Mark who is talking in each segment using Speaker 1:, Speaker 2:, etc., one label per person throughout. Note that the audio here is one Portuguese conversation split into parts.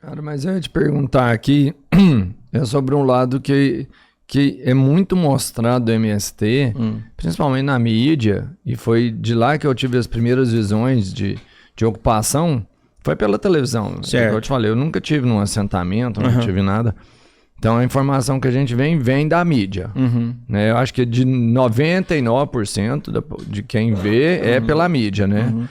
Speaker 1: Cara, mas eu ia te perguntar aqui, é sobre um lado que é muito mostrado do MST, principalmente na mídia, e foi de lá que eu tive as primeiras visões de ocupação, foi pela televisão.
Speaker 2: Certo.
Speaker 1: Como eu te falei, eu nunca tive num assentamento, não tive nada. Então a informação que a gente vem da mídia. Né? Eu acho que de 99% de quem vê é pela mídia, né?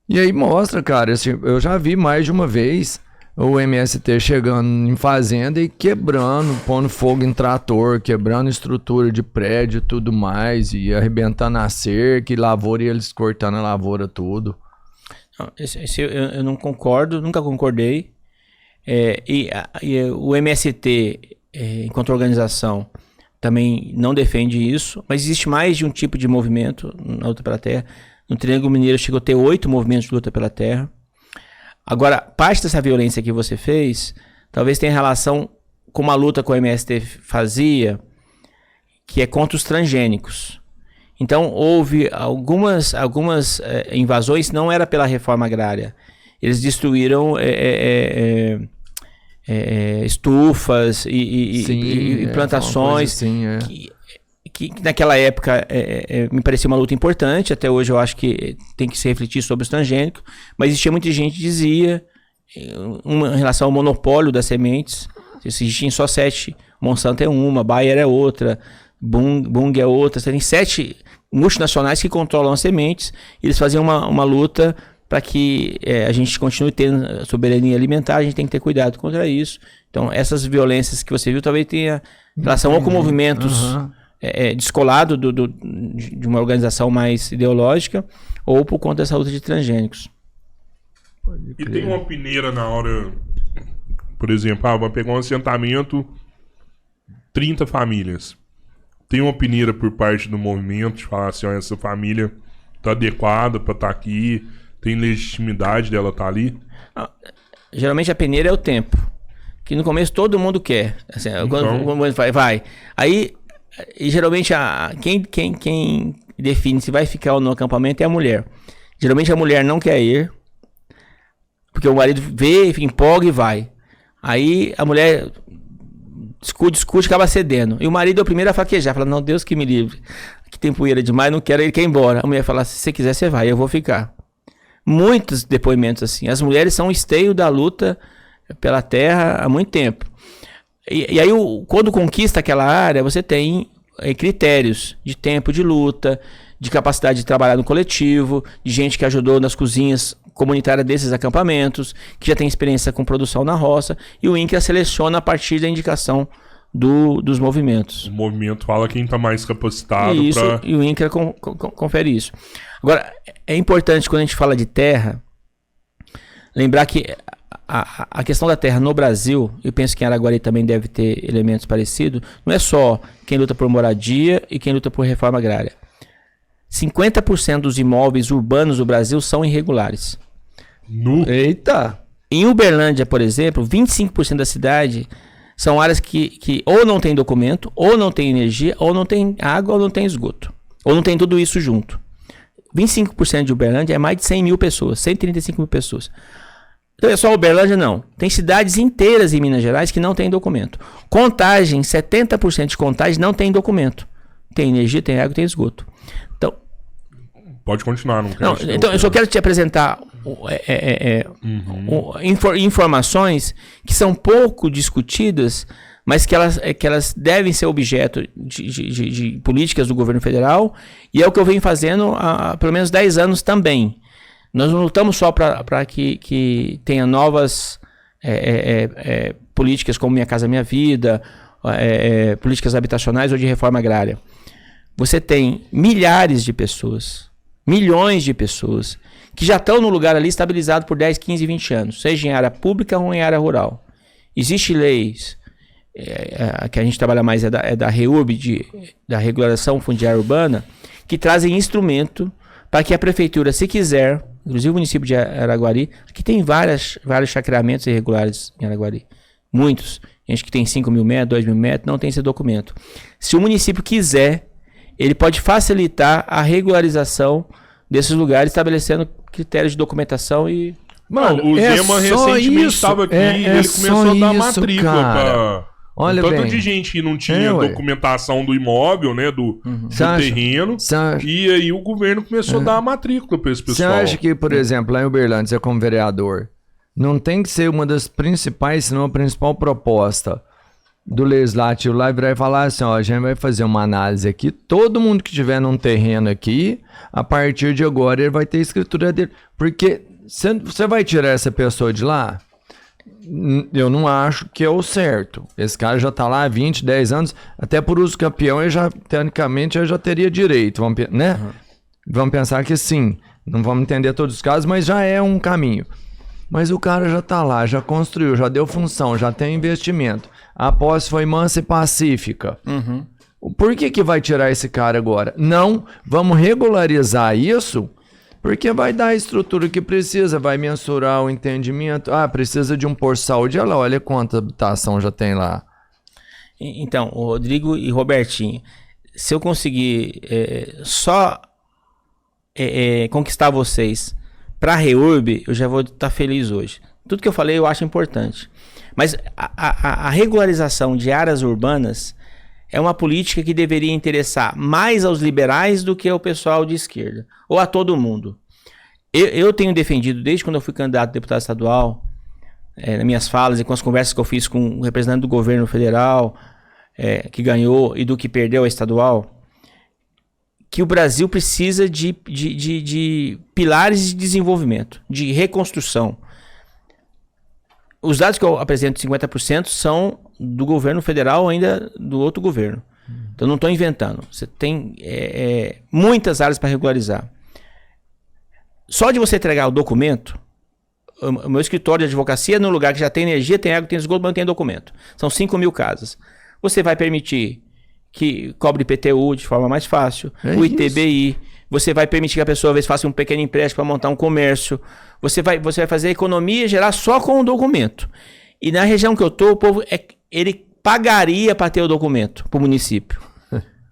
Speaker 1: E aí mostra, cara, assim, eu já vi mais de uma vez o MST chegando em fazenda e quebrando, pondo fogo em trator, quebrando estrutura de prédio e tudo mais, e arrebentando a cerca e lavoura, e eles cortando a lavoura tudo.
Speaker 2: Eu não concordo, nunca concordei. E o MST, enquanto organização, também não defende isso, mas existe mais de um tipo de movimento na luta pela terra. No Triângulo Mineiro chegou a ter 8 movimentos de luta pela terra. Agora, parte dessa violência que você fez, talvez tenha relação com uma luta que o MST fazia, que é contra os transgênicos. Então, houve algumas invasões, não era pela reforma agrária. Eles destruíram estufas e plantações, assim, que naquela época me parecia uma luta importante. Até hoje eu acho que tem que se refletir sobre os transgênicos, mas existia muita gente que dizia, em relação ao monopólio das sementes, existiam só 7, Monsanto é uma, Bayer é outra, Bunge é outra, você tem 7 multinacionais que controlam as sementes, e eles faziam uma luta para que a gente continue tendo soberania alimentar. A gente tem que ter cuidado contra isso. Então, essas violências que você viu talvez tenha relação ou com movimentos descolado de uma organização mais ideológica, ou por conta dessa luta de transgênicos.
Speaker 3: E tem uma peneira na hora, por exemplo, vai pegar um assentamento, 30 famílias. Tem uma peneira por parte do movimento de falar assim, ó, essa família tá adequada para estar aqui, tem legitimidade dela estar ali?
Speaker 2: Geralmente a peneira é o tempo, que no começo todo mundo quer. Assim, quando vai. Aí, e geralmente quem define se vai ficar ou no acampamento é a mulher. Geralmente a mulher não quer ir, porque o marido vê, empolga e vai. Aí a mulher discute, acaba cedendo. E o marido é o primeiro a fraquejar, fala, não, Deus que me livre, aqui tem poeira demais, não quero, ele quer ir embora. A mulher fala, se você quiser você vai, eu vou ficar. Muitos depoimentos assim. As mulheres são o esteio da luta pela terra há muito tempo. E aí, quando conquista aquela área, você tem critérios de tempo de luta, de capacidade de trabalhar no coletivo, de gente que ajudou nas cozinhas comunitárias desses acampamentos, que já tem experiência com produção na roça, e o INCRA seleciona a partir da indicação dos movimentos.
Speaker 3: O movimento fala quem está mais capacitado.
Speaker 2: Isso, e o INCRA confere isso. Agora, é importante, quando a gente fala de terra, lembrar que a questão da terra no Brasil, eu penso que em Araguari também deve ter elementos parecidos, não é só quem luta por moradia e quem luta por reforma agrária. 50% dos imóveis urbanos do Brasil são irregulares.
Speaker 1: Eita!
Speaker 2: Em Uberlândia, por exemplo, 25% da cidade são áreas que ou não tem documento, ou não tem energia, ou não tem água, ou não tem esgoto. Ou não tem tudo isso junto. 25% de Uberlândia é mais de 100 mil pessoas, 135 mil pessoas. Então é só Uberlândia, não. Tem cidades inteiras em Minas Gerais que não tem documento. Contagem, 70% de Contagem não tem documento. Tem energia, tem água, tem esgoto. Então,
Speaker 3: pode continuar.
Speaker 2: Então eu só quero te apresentar informações que são pouco discutidas, mas que elas devem ser objeto de políticas do governo federal, e é o que eu venho fazendo há pelo menos 10 anos também. Nós não lutamos só para que tenha novas políticas como Minha Casa Minha Vida, políticas habitacionais ou de reforma agrária. Você tem milhares de pessoas, milhões de pessoas, que já estão no lugar ali estabilizado por 10, 15, 20 anos, seja em área pública ou em área rural. Existem leis, que a gente trabalha mais é da REURB, da Regularização Fundiária Urbana, que trazem instrumento para que a prefeitura, se quiser, inclusive o município de Araguari, que tem vários chacreamentos irregulares em Araguari, muitos, gente que tem 5 mil metros, 2 mil metros, não tem esse documento. Se o município quiser, ele pode facilitar a regularização desses lugares, estabelecendo critérios de documentação e...
Speaker 3: Mano, o Zema recentemente estava aqui e ele começou a dar matrícula para
Speaker 1: Olha
Speaker 3: tanto
Speaker 1: bem.
Speaker 3: de gente que não tinha documentação do imóvel, né, do terreno, e aí o governo começou a dar a matrícula para esse pessoal.
Speaker 1: Você acha que, por exemplo, lá em Uberlândia, você como vereador, não tem que ser uma das principais, senão a principal proposta do legislativo lá e virar e falar assim, ó, a gente vai fazer uma análise aqui, todo mundo que tiver num terreno aqui, a partir de agora ele vai ter a escritura dele, porque você vai tirar essa pessoa de lá? Eu não acho que é o certo. Esse cara já tá lá há 20, 10 anos, até por uso campeão, ele já, teoricamente, ele já teria direito, né? Vamos pensar que sim, não vamos entender todos os casos, mas já é um caminho. Mas o cara já tá lá, já construiu, já deu função, já tem investimento. A posse foi mansa e pacífica. Por que vai tirar esse cara agora? Não, vamos regularizar isso, porque vai dar a estrutura que precisa, vai mensurar o entendimento. Ah, precisa de um posto de saúde, olha quanta habitação já tem lá.
Speaker 2: Então, o Rodrigo e Robertinho, se eu conseguir conquistar vocês para a REURB, eu já vou estar feliz hoje. Tudo que eu falei eu acho importante. Mas a regularização de áreas urbanas é uma política que deveria interessar mais aos liberais do que ao pessoal de esquerda, ou a todo mundo. Eu tenho defendido, desde quando eu fui candidato a deputado estadual, nas minhas falas e com as conversas que eu fiz com o representante do governo federal, que ganhou e do que perdeu a estadual, que o Brasil precisa de pilares de desenvolvimento, de reconstrução. Os dados que eu apresento, 50%, são do governo federal ou ainda do outro governo. Então não estou inventando. Você tem muitas áreas para regularizar. Só de você entregar o documento, o meu escritório de advocacia, num lugar que já tem energia, tem água, tem esgoto, mas não tem documento. São 5.000 casas. Você vai permitir que cobre IPTU de forma mais fácil, o ITBI, você vai permitir que a pessoa às vezes faça um pequeno empréstimo para montar um comércio, você vai fazer a economia gerar só com o documento. E na região que eu estou, o povo, ele pagaria para ter o documento para o município.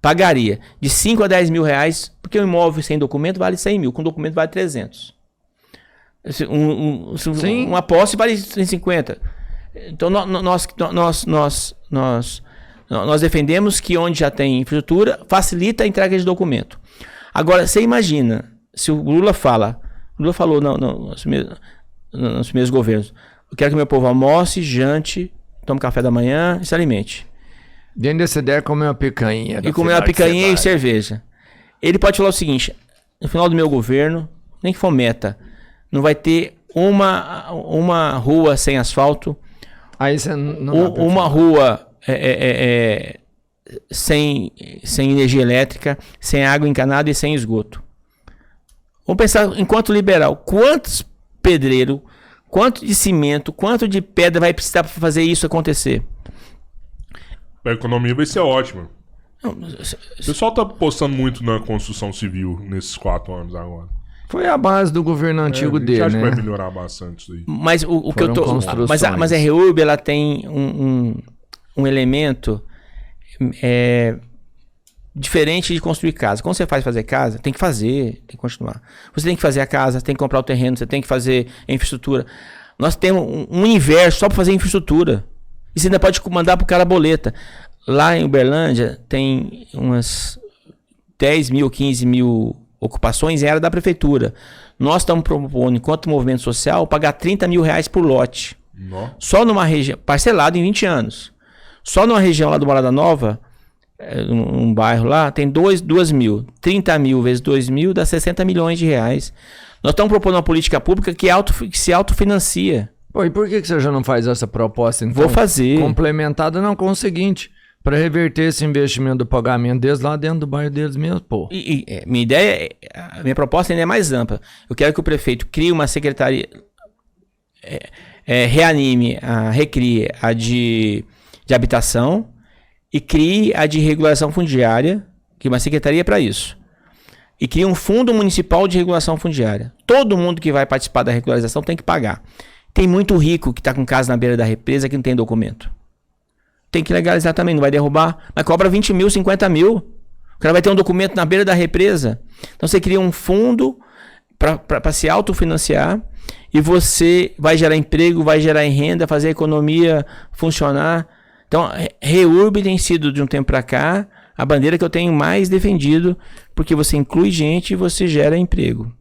Speaker 2: Pagaria de 5 a 10 mil reais, porque o imóvel sem documento vale 100 mil, com documento vale 300. Uma posse vale 150. Então nós defendemos que onde já tem infraestrutura, facilita a entrega de documento. Agora, você imagina, se o Lula falou nos primeiros governos, eu quero que meu povo almoce, jante, tome café da manhã e se alimente.
Speaker 1: Dentro dessa ideia, comer uma picanha.
Speaker 2: E comer uma picanha e cerveja. Ele pode falar o seguinte, no final do meu governo, nem que for meta, não vai ter uma rua sem asfalto,
Speaker 1: aí você não
Speaker 2: uma rua sem energia elétrica, sem água encanada e sem esgoto. Vamos pensar, enquanto liberal, quantos pedreiros, quanto de cimento, quanto de pedra vai precisar para fazer isso acontecer?
Speaker 3: A economia vai ser ótima. O pessoal tá apostando muito na construção civil nesses 4 anos agora.
Speaker 1: Foi a base do governo antigo dele,
Speaker 3: acho
Speaker 1: né?
Speaker 3: que vai melhorar bastante isso aí.
Speaker 2: Mas o que eu tô... Mas a REURB, ela tem um elemento diferente de construir casa. Quando você fazer casa, tem que fazer, tem que continuar. Você tem que fazer a casa, tem que comprar o terreno, você tem que fazer a infraestrutura. Nós temos um universo só para fazer infraestrutura. E você ainda pode mandar pro cara a boleta. Lá em Uberlândia tem umas 10 mil, 15 mil ocupações em área da prefeitura. Nós estamos propondo, enquanto movimento social, pagar 30 mil reais por lote.
Speaker 3: Não.
Speaker 2: Só numa região, parcelado em 20 anos. Só numa região lá do Morada Nova, um bairro lá, tem 2 mil. 30 mil vezes 2 mil dá 60 milhões de reais. Nós estamos propondo uma política pública que se autofinancia.
Speaker 1: Pô, e por que você já não faz essa proposta, então?
Speaker 2: Vou fazer.
Speaker 1: Complementada, não, com o seguinte, para reverter esse investimento do pagamento deles lá dentro do bairro deles mesmo, pô.
Speaker 2: Minha ideia, a minha proposta ainda é mais ampla. Eu quero que o prefeito crie uma secretaria, recrie a de habitação e crie a de regulação fundiária, que é uma secretaria para isso. E crie um fundo municipal de regulação fundiária. Todo mundo que vai participar da regularização tem que pagar. Tem muito rico que está com casa na beira da represa que não tem documento. Tem que legalizar também, não vai derrubar, mas cobra 20 mil, 50 mil. O cara vai ter um documento na beira da represa. Então você cria um fundo para se autofinanciar e você vai gerar emprego, vai gerar renda, fazer a economia funcionar. Então, REURB tem sido, de um tempo para cá, a bandeira que eu tenho mais defendido, porque você inclui gente e você gera emprego.